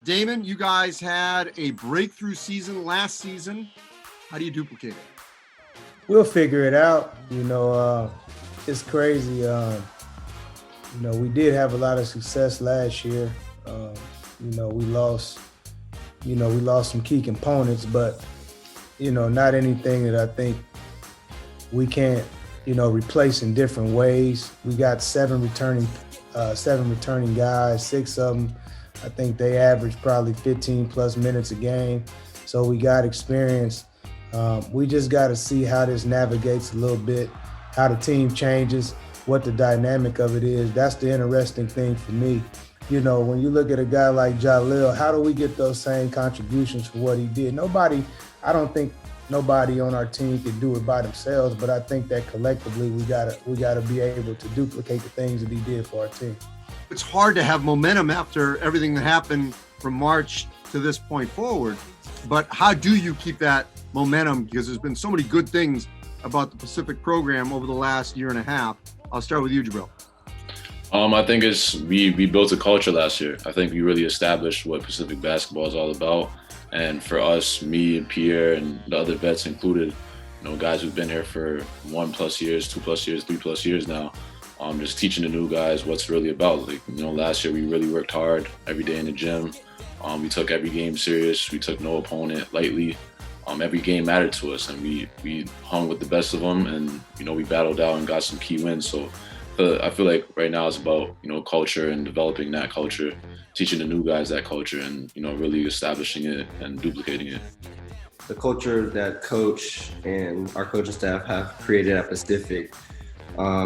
Damon, you guys had a breakthrough season last season. How do you duplicate it? We'll figure it out. It's crazy. We did have a lot of success last year. We lost some key components, but, not anything that I think we can't, replace in different ways. We got seven returning guys, 6 of them. I think they average probably 15 plus minutes a game. So we got experience. We just got to see how this navigates a little bit, how the team changes, what the dynamic of it is. That's the interesting thing for me. When you look at a guy like Jahbril, how do we get those same contributions for what he did? I don't think nobody on our team could do it by themselves, but I think that collectively we gotta be able to duplicate the things that he did for our team. It's hard to have momentum after everything that happened from March to this point forward, but how do you keep that momentum? Because there's been so many good things about the Pacific program over the last year and a half. I'll start with you, Jahbril. I think we built a culture last year. I think we really established what Pacific basketball is all about. And for us, me and Pierre and the other vets included, guys who've been here for 1+ years, 2+ years, 3+ years now, just teaching the new guys what's really about. Last year we really worked hard every day in the gym. We took every game serious. We took no opponent lightly. Every game mattered to us, and we hung with the best of them, and we battled out and got some key wins. So I feel like right now it's about culture and developing that culture, teaching the new guys that culture, and really establishing it and duplicating it. The culture that coach and our coaching staff have created at Pacific,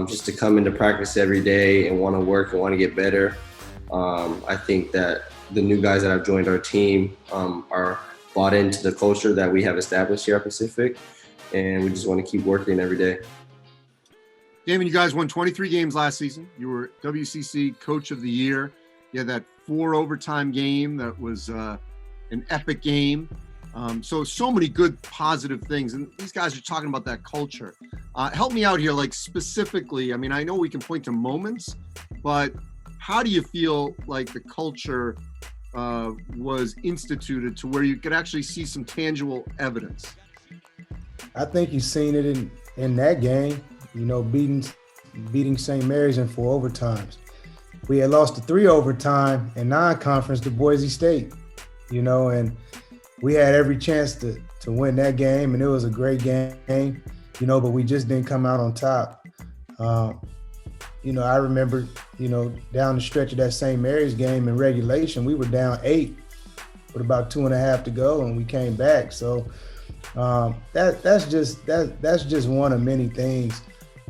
just to come into practice every day and want to work and want to get better. I think that the new guys that have joined our team are bought into the culture that we have established here at Pacific, and we just want to keep working every day. Damon, you guys won 23 games last season. You were WCC Coach of the Year. You had that 4 overtime game that was an epic game. So many good positive things. And these guys are talking about that culture. Help me out here, specifically. I mean, I know we can point to moments, but how do you feel like the culture was instituted to where you could actually see some tangible evidence? I think you've seen it in that game, beating St. Mary's in 4 overtimes. We had lost to 3 overtime in non-conference to Boise State, and we had every chance to win that game, and it was a great game, but we just didn't come out on top. I remember, down the stretch of that St. Mary's game in regulation, we were down 8 with about 2.5 to go, and we came back. So that's just one of many things.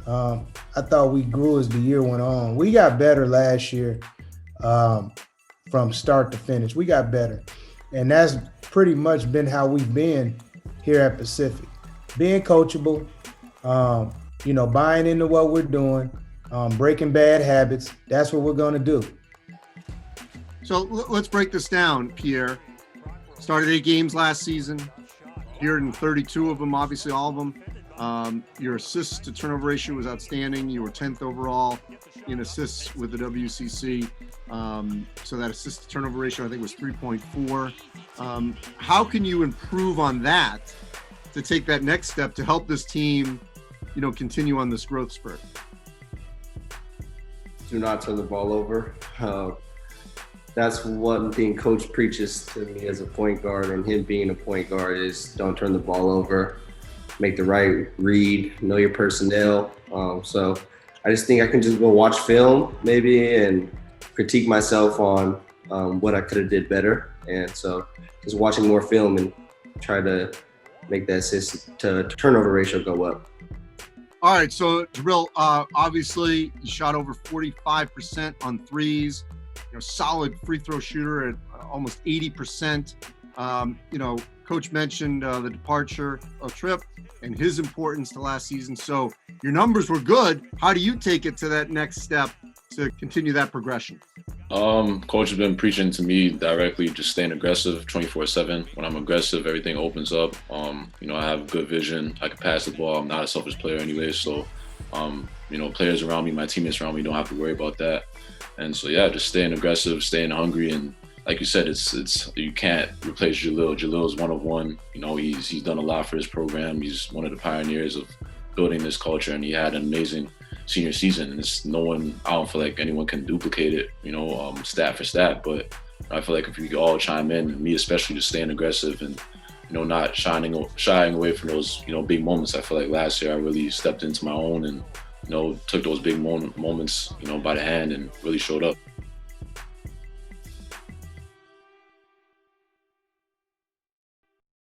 I thought we grew as the year went on. We got better last year from start to finish. We got better, and that's pretty much been how we've been here at Pacific. Being coachable, buying into what we're doing. Breaking bad habits. That's what we're going to do. So let's break this down, Pierre. Started 8 games last season. Appeared in 32 of them, obviously all of them. Your assists to turnover ratio was outstanding. You were 10th overall in assists with the WCC. So that assist to turnover ratio, I think, was 3.4. How can you improve on that to take that next step to help this team, continue on this growth spurt? Do not turn the ball over. That's one thing Coach preaches to me as a point guard, and him being a point guard is don't turn the ball over, make the right read, know your personnel. So I just think I can just go watch film maybe and critique myself on what I could have did better. And so just watching more film and try to make that assist to turnover ratio go up. All right, so Jahbril, obviously you shot over 45% on threes. Solid free throw shooter at almost 80%. Coach mentioned the departure of Tripp and his importance to last season. So your numbers were good. How do you take it to that next step to continue that progression? Coach has been preaching to me directly, just staying aggressive 24/7. When I'm aggressive, everything opens up. I have good vision. I can pass the ball. I'm not a selfish player anyway. So, players around me, my teammates around me don't have to worry about that. And so, just staying aggressive, staying hungry, and like you said, it's you can't replace Jahbril. Jahbril is one of one. You know, he's done a lot for his program. He's one of the pioneers of building this culture, and he had an amazing senior season. And it's no one, I don't feel like anyone can duplicate it, you know, stat for stat. But I feel like if we could all chime in, me especially, just staying aggressive and, you know, not shying away from those, you know, big moments. I feel like last year I really stepped into my own and, you know, took those big moments, you know, by the hand and really showed up.